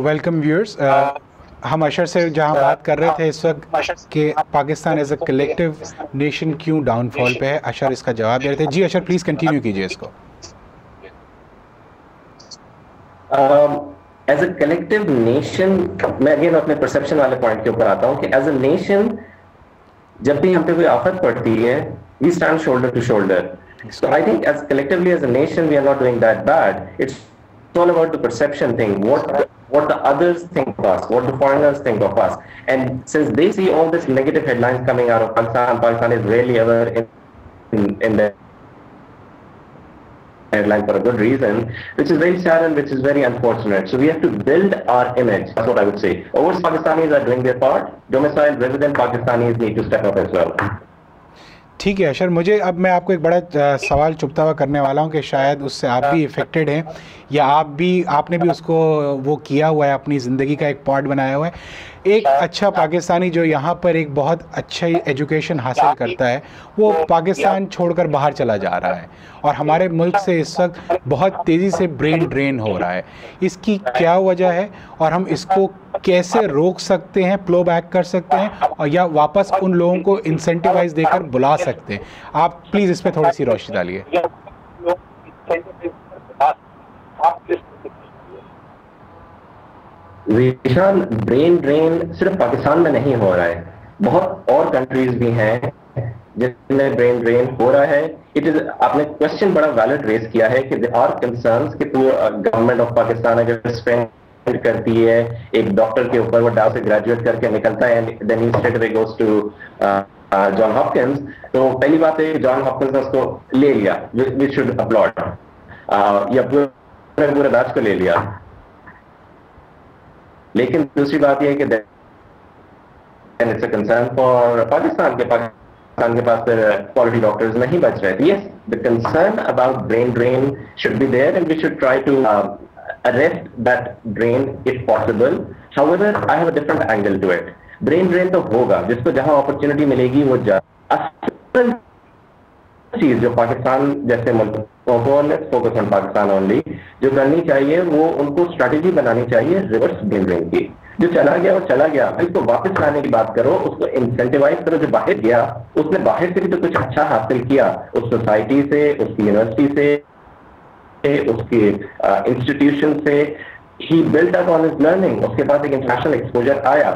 Welcome viewers. हम अशर से जहां बात कर रहे थे इस वक्त कि Pakistan as a collective nation क्यों डाउनफॉल पे है, अशर इसका जवाब दे रहे थे। जी अशर, प्लीज़ कंटिन्यू कीजिए इसको। एज अ कलेक्टिव नेशन, मैं अगेन अपने परसेप्शन वाले पॉइंट के ऊपर आता हूं कि एज अ नेशन जब भी हम पे कोई आफत पड़ती है, we stand shoulder to shoulder. So I think as collectively as a nation, we are not doing that bad. It's all about the perception thing. What the others think of us, what the foreigners think of us. And since they see all this negative headlines coming out of Pakistan, Pakistan is rarely ever in the headline for a good reason, which is very sad and which is very unfortunate. So we have to build our image. That's what I would say. Overseas Pakistanis are doing their part. Domiciled resident Pakistanis need to step up as well. ठीक है अशर, मुझे अब मैं आपको एक बड़ा सवाल चुभता हुआ करने वाला हूं कि शायद उससे आप भी इफ़ेक्टेड हैं या आपने भी उसको वो किया हुआ है, अपनी ज़िंदगी का एक पार्ट बनाया हुआ है। एक अच्छा पाकिस्तानी जो यहाँ पर एक बहुत अच्छा एजुकेशन हासिल करता है, वो पाकिस्तान छोड़कर बाहर चला जा रहा है और हमारे मुल्क से इस वक्त बहुत तेज़ी से ब्रेन ड्रेन हो रहा है। इसकी क्या वजह है और हम इसको कैसे रोक सकते हैं, प्लो बैक कर सकते हैं और या वापस उन लोगों को इंसेंटिवाइज देकर बुला सकते हैं? आप प्लीज़ इस पर थोड़ी सी रोशनी डालिए। विशाल, ब्रेन ड्रेन सिर्फ पाकिस्तान में नहीं हो रहा है, बहुत और कंट्रीज भी हैं जिसमें ब्रेन ड्रेन हो रहा है. इट इज, आपने क्वेश्चन बड़ा वैलिड रेज किया है कि देयर आर कंसर्न्स कि गवर्नमेंट ऑफ पाकिस्तान अगर स्पेंड करती है एक डॉक्टर के ऊपर, वो डाउ से ग्रेजुएट करके निकलता है and then he straight away goes to John Hopkins, तो पहली बात है कि जॉन हॉपकिंस ने उसको ले लिया, वी शुड अपलॉड, या पूरे बैच को ले लिया. लेकिन दूसरी बात यह है कि it's a concern for Pakistan के पास फिर क्वालिटी डॉक्टर्स नहीं बच रहे. Yes, the concern about brain drain should be there and we should try to arrest that drain if possible. However, I have a different angle to it. Brain drain तो होगा, जिसको जहां opportunity मिलेगी वो जा. असल चीज जो पाकिस्तान जैसे मुल्कों को, let's focus on Pakistan only, जो करनी चाहिए वो उनको स्ट्रैटेजी बनानी चाहिए रिवर्स ब्रेन ड्रेन की. जो चला गया वो चला गया, इसको वापस लाने की बात करो, उसको इंसेंटिवाइज करो. जो बाहर गया उसने बाहर से भी तो कुछ अच्छा हासिल किया, उस सोसाइटी से, उसकी यूनिवर्सिटी से, उसके इंस्टीट्यूशन से. He built up on his learning, उसके पास एक इंटरनेशनल एक्सपोजर आया.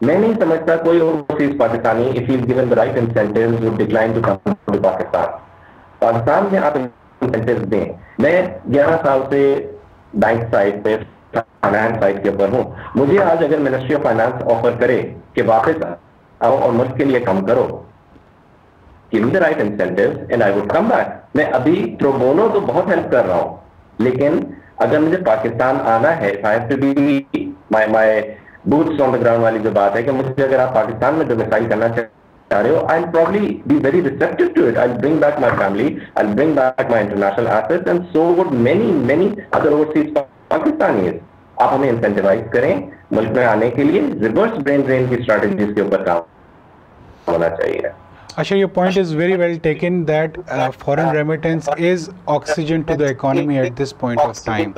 मैं नहीं समझता कोई overseas Pakistani, if he is given the right incentives, would decline to come to Pakistan. Pakistan में आप इंसेंटिव्स दें. मैं 11 साल से बैंक साइड पे, फाइनेंस साइड के ऊपर हूँ. मुझे आज अगर मिनिस्ट्री ऑफ फाइनेंस ऑफर करे कि वापस आओ और मुल्क के लिए काम करो, give me the right incentives and I would come back. मैं अभी प्रो बोनो तो बहुत हेल्प कर रहा हूँ, लेकिन अगर मुझे पाकिस्तान आना है, I have to be my boots on the ground वाली जो बात है कि मुझे अगर आप पाकिस्तान में डोमिसाइल करना चाह रहे हो, I'll probably be very receptive to it. I'll bring back my family, I'll bring back my international assets, and so would many other overseas Pakistanis. आप हमें इंसेंटिवाइज करें मुल्क में आने के लिए. रिवर्स ब्रेन ड्रेन की स्ट्रैटेजीज के ऊपर काम होना चाहिए. Ashar, your point is very well taken that foreign remittance is oxygen to the economy at this point of time.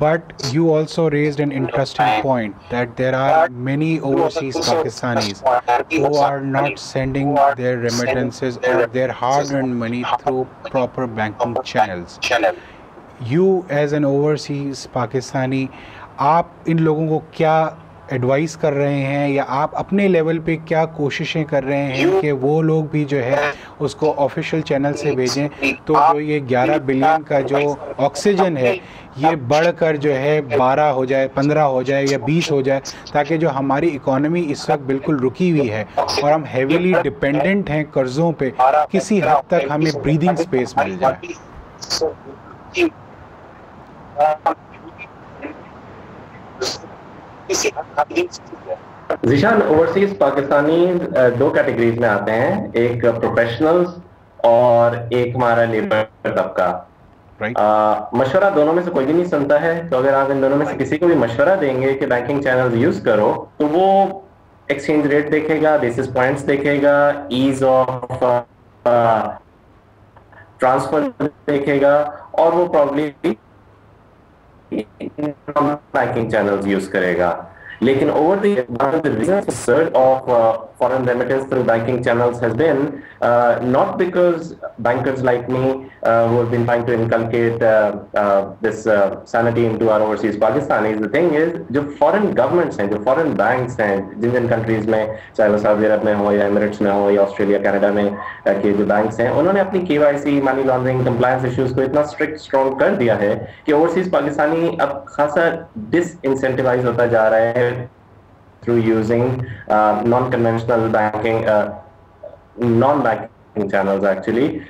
But you also raised an interesting point that there are many overseas Pakistanis who are not sending their remittances or their hard-earned money through proper banking channels. You as an overseas Pakistani, आप इन लोगों को क्या advice कर रहे हैं या आप अपने लेवल पे क्या कोशिशें कर रहे हैं कि वो लोग भी जो है उसको ऑफिशियल चैनल से भेजें, तो जो ये 11 बिलियन का जो ऑक्सीजन है ये बढ़कर जो है 12 हो जाए, 15 हो जाए या 20 हो जाए, ताकि जो हमारी इकोनॉमी इस वक्त बिल्कुल रुकी हुई है और हम हेवीली डिपेंडेंट हैं कर्ज़ों पे, किसी हद तक हमें ब्रीदिंग स्पेस मिल जाए. जिशान, ओवरसीज पाकिस्तानी दो कैटेगरीज में आते हैं, एक प्रोफेशनल्स और एक हमारा लेबर तबका. मशवरा दोनों में से कोई भी नहीं सुनता है, तो अगर आप इन दोनों में से किसी को भी मशवरा देंगे कि बैंकिंग चैनल यूज करो, तो वो एक्सचेंज रेट देखेगा, बेसिस पॉइंट्स देखेगा, ईज ऑफ ट्रांसफर देखेगा, और वो प्रॉब्ली बैंकिंग चैनल्स यूज करेगा. लेकिन over the one of the reasons for surge of foreign remittance through banking channels has been not because bankers like me who have been trying to inculcate this sanity into our overseas Pakistanis. The thing is, जो foreign governments हैं, जो foreign banks हैं, जिन जिन countries में, चाहे वो Saudi अरब में हो या एमिरेट्स में हो या ऑस्ट्रेलिया कनाडा में के जो बैंक्स हैं, उन्होंने अपनी KYC, money laundering, compliance issues को इतना स्ट्रिक्ट स्ट्रॉन्ग कर दिया है कि ओवरसीज पाकिस्तानी अब खासा डिसइंसेंटिवाइज होता जा रहा है through using non-conventional banking, non-banking channels actually,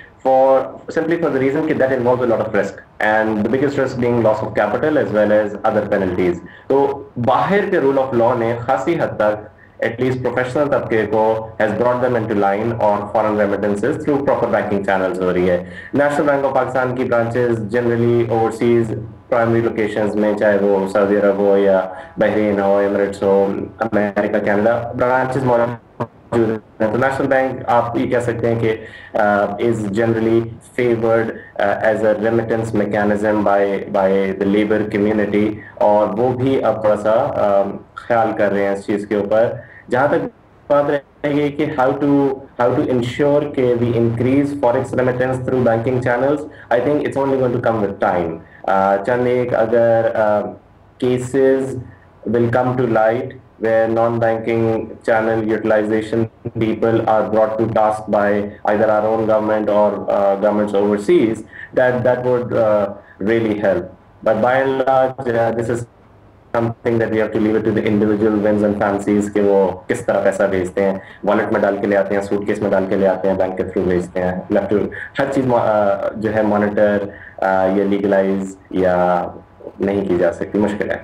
simply for the reason that involves a lot of risk, and the biggest risk being loss of capital as well as other penalties. तो बाहर के rule of law ने खासी हद तक at least professional तबके को has brought them into line और foreign remittances through proper banking channels हो रही है. National Bank of Pakistan की branches generally overseas primary locations में, चाहे वो सऊदी अरब हो या बहरीन हो, एमिरेट्स हो, अमेरिका, कनाडा, ब्रांचेस मौजूद हैं. तो नेशनल बैंक आप ये कह सकते हैं कि is generally favoured as a remittance mechanism by the labour community, और वो भी अब थोड़ा सा ख्याल कर रहे हैं इस चीज के ऊपर. जहां तक बात रहेगी कि how to ensure कि we increase forex remittance through banking channels, I think it's only going to come with time. चंद एक अगर cases will come to light where non-banking channel utilization people are brought to task by either our own government or governments overseas, that would really help. But by and large, this is something that we have to leave it to the individual whims and fancies कि वो किस तरह पैसा भेजते हैं, wallet में डाल के ले आते हैं, सूटकेस में डाल के ले आते हैं, बैंक के थ्रू भेजते हैं. लेफ्ट टू हर चीज जो है मॉनिटर या लीगलाइज या नहीं की जा सकती, मुश्किल है.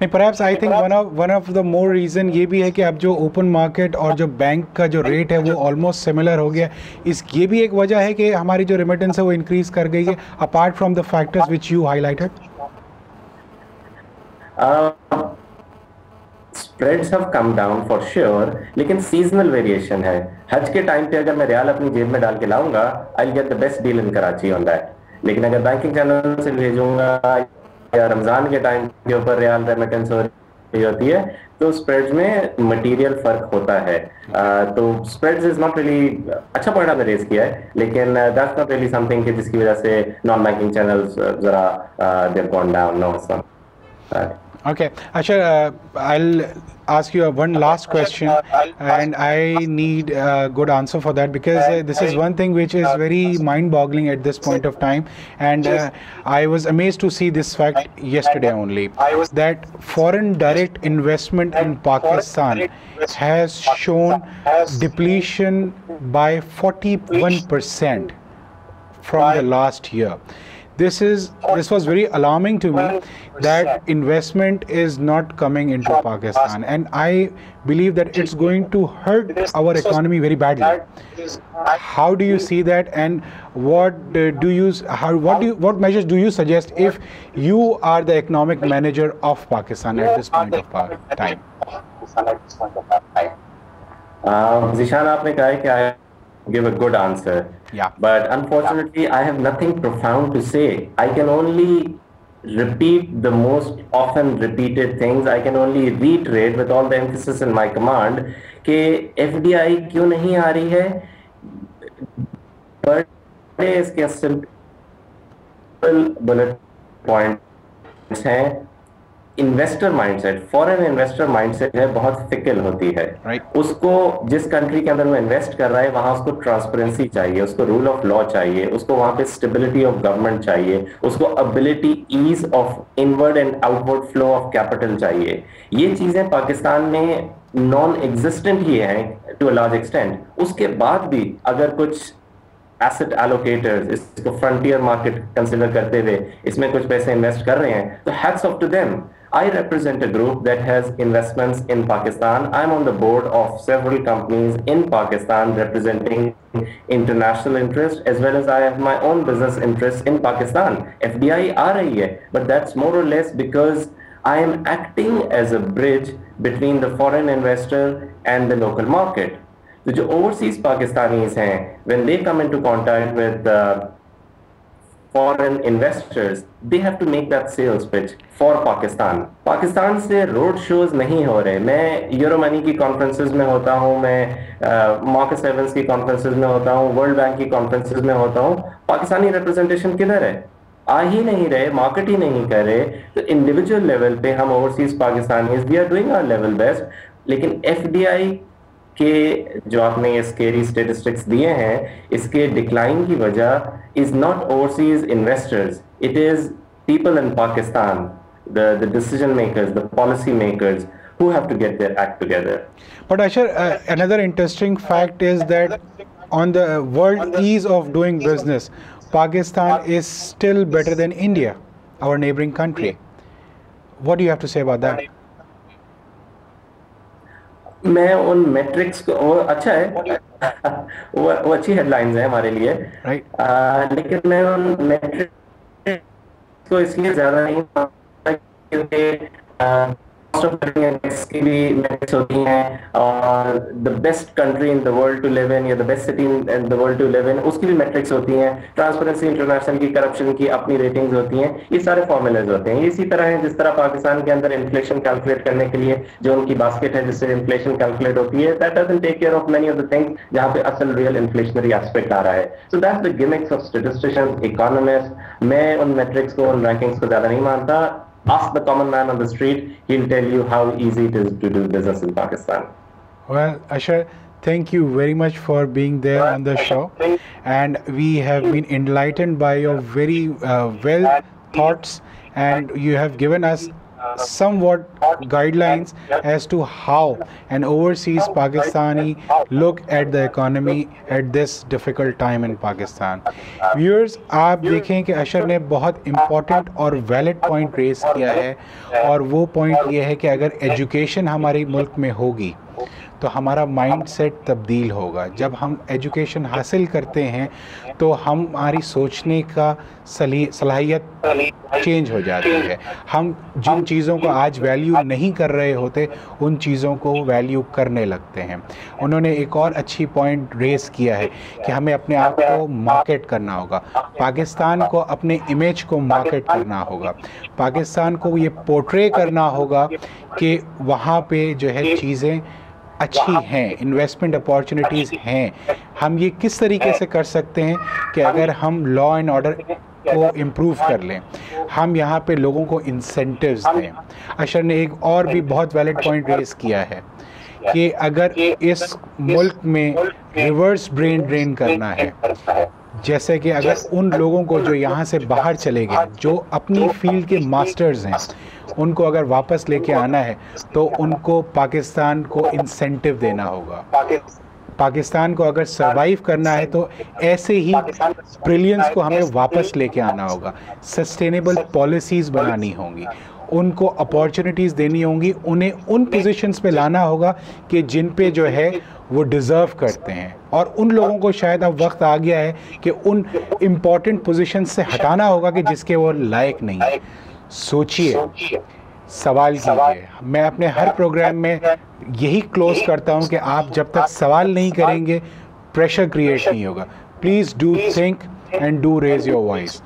नहीं, perhaps I think one of the more reason ये भी है कि अब जो ओपन मार्केट और जो बैंक का जो रेट है वो ऑलमोस्ट सिमिलर हो गया. ये भी एक वजह है कि हमारी जो रेमिटेंस है वो इंक्रीज कर गई है, apart from the factors which you highlighted. Spreads have come down for sure, लेकिन seasonal variation है. हज के टाइम पे अगर मैं रियाल अपनी जेब में डाल के लाऊंगा, I'll get the best deal in Karachi on that. लेकिन अगर बैंकिंग चैनल से भेजूंगा या रमजान के टाइम के ऊपर रियाल रेमिटेंस हो रही होती है, तो स्प्रेड्स में मटेरियल फर्क होता है. तो स्प्रेड्स इज नॉट रियली अच्छा पॉइंट आपने रेज किया है, लेकिन दैट्स नॉट रियली समथिंग कि जिसकी वजह से नॉन बैंकिंग चैनल्स जरा they have gone down. No, it's not. Okay, Ashar, I'll ask you one last question, and I need a good answer for that, because this is one thing which is very mind-boggling at this point of time, and I was amazed to see this fact yesterday only, that foreign direct investment in Pakistan has shown depletion by 41% from the last year. This was very alarming to me, that investment is not coming into Pakistan, and I believe that it's going to hurt our economy very badly. How do you see that, and what measures do you suggest if you are the economic manager of Pakistan at this point of time? Zishan, आपने कहा है कि give a good answer. Yeah. But unfortunately, I have nothing profound to say. I can only repeat the most often repeated things. I can only reiterate with all the emphasis in my command कि FDI क्यों नहीं आ रही है. बड़े इसके simple bullet points हैं. Investor mindset, foreign investor mindset है, बहुत फिकल होती है. उसको जिस कंट्री के अंदर वो इन्वेस्ट कर रहा है वहां उसको ट्रांसपेरेंसी चाहिए, उसको रूल ऑफ लॉ चाहिए, उसको वहां पे स्टेबिलिटी ऑफ गवर्नमेंट चाहिए, उसको ability, ease of inward and outward flow of capital चाहिए. ये चीजें पाकिस्तान में नॉन एग्जिस्टेंट ही हैं टू अ लार्ज एक्सटेंट. उसके बाद भी अगर कुछ एसेट एलोकेटर्स इसको फ्रंटियर मार्केट कंसिडर करते हुए इसमें कुछ पैसे इन्वेस्ट कर रहे हैं, तो hats off to them. I represent a group that has investments in Pakistan. I'm on the board of several companies in Pakistan representing international interest, as well as I have my own business interests in Pakistan. FDI aa rahi hai, but that's more or less because I am acting as a bridge between the foreign investor and the local market. So जो overseas Pakistanis हैं, when they come into contact with foreign investors, they have to make that sales pitch for Pakistan. Pakistan से road shows नहीं हो रहे. मैं Euromoney की conferences में होता हूँ, मैं मार्केट सेवेंस की कॉन्फ्रेंसेज में होता हूँ, वर्ल्ड बैंक की कॉन्फ्रेंसेज में होता हूँ. पाकिस्तानी रिप्रेजेंटेशन किधर है? आ ही नहीं रहे, मार्केट ही नहीं कर रहे. तो इंडिविजुअल लेवल पे हम overseas Pakistanis we are doing our level best, लेकिन एफडीआई के जो आपने ये स्केरी स्टेटिस्टिक्स दिए हैं, इसके डिक्लाइन की वजह is not overseas investors, it is people in Pakistan, the decision makers, the policy makers who have to get their act together. But Ashar, another interesting fact is that on the world ease of doing business, Pakistan is still better than India, our neighboring country. What do you have to say about that? मैं उन matrix को, वो अच्छा है, वो अच्छी headlines है हमारे लिए, right. लेकिन मैं उन मेट्रिक्स को इसलिए ज्यादा नहीं क्योंकि कॉस्ट ऑफ लिविंग इंडेक्स की भी मेट्रिक्स होती हैं, और the best country in the world to live in या the best city in the world to live in, उसकी भी मेट्रिक्स होती हैं. ट्रांसपेरेंसी इंटरनेशनल की, करप्शन की अपनी रेटिंग्स होती हैं. ये सारे फॉर्मूलेज होते हैं. इसी तरह है जिस तरह पाकिस्तान के अंदर इन्फ्लेशन कैलकुलेट करने के लिए जो उनकी बास्केट है जिससे इन्फ्लेशन कैलकुलेट होती है, that doesn't take care of many of the things जहां पे असल रियल इन्फ्लेशनरी एस्पेक्ट आ रहा है. So that's the gimmicks of statisticians, economist. मैं उन मेट्रिक्स को, उन रैंकिंग्स को ज्यादा नहीं मानता. Ask the common man on the street, he'll tell you how easy it is to do business in Pakistan. Well, Ashar, thank you very much for being there on the show, and we have been enlightened by your very well thoughts, and you have given us somewhat guidelines as to how an overseas Pakistani look at the economy at this difficult time in Pakistan. Viewers, आप देखें कि अशर ने बहुत important और valid point raise किया है, और वो point ये है कि अगर education हमारे मुल्क में होगी तो हमारा माइंड सेट तब्दील होगा. जब हम एजुकेशन हासिल करते हैं तो हमारी सोचने का सलाहियत चेंज हो जाती है. हम जिन चीज़ों को आज वैल्यू नहीं कर रहे होते उन चीज़ों को वैल्यू करने लगते हैं. उन्होंने एक और अच्छी पॉइंट रेस किया है कि हमें अपने आप को मार्केट करना होगा, पाकिस्तान को अपने इमेज को मार्केट करना होगा, पाकिस्तान को ये पोर्ट्रे करना होगा कि वहाँ पे जो है चीज़ें अच्छी हैं, इन्वेस्टमेंट अपॉर्चुनिटीज़ हैं. हम ये किस तरीके से कर सकते हैं कि अगर हम लॉ एंड ऑर्डर को इम्प्रूव कर लें, हम यहाँ पे लोगों को इंसेंटिव्स दें. अशर ने एक और भी बहुत वैलिड पॉइंट रेस किया है कि अगर इस मुल्क में रिवर्स ब्रेन ड्रेन करना है, जैसे कि अगर उन लोगों को जो यहाँ से बाहर चले गए, जो अपनी फील्ड के मास्टर्स हैं, उनको अगर वापस लेके आना है तो उनको पाकिस्तान को इंसेंटिव देना होगा. पाकिस्तान को अगर सरवाइव करना है तो ऐसे ही ब्रिलियंस को हमें वापस लेके आना होगा. सस्टेनेबल पॉलिसीज़ बनानी होंगी, उनको अपॉर्चुनिटीज़ देनी होंगी, उन्हें उन पोजीशंस पे लाना होगा कि जिन पे जो है वो डिज़र्व करते हैं. और उन लोगों को शायद अब वक्त आ गया है कि उन इम्पॉर्टेंट पोजीशंस से हटाना होगा कि जिसके वो लायक नहीं है. सोचिए, सवाल कीजिए. मैं अपने हर प्रोग्राम में यही क्लोज करता हूं कि आप जब तक सवाल नहीं करेंगे प्रेशर क्रिएट नहीं होगा. Please do think and do raise your voice.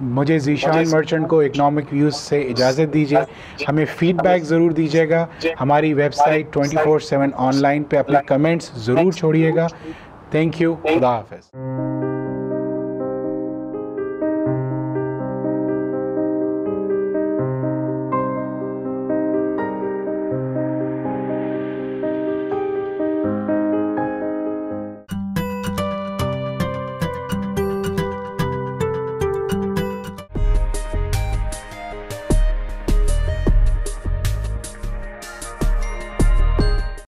मुझे ज़ीशान मर्चेंट को इकोनॉमिक व्यूज़ से इजाज़त दीजिए. हमें फीडबैक ज़रूर दीजिएगा. हमारी वेबसाइट 24/7 ऑनलाइन पे अपने कमेंट्स ज़रूर छोड़िएगा. Thank you. खुदा हाफ़िज़.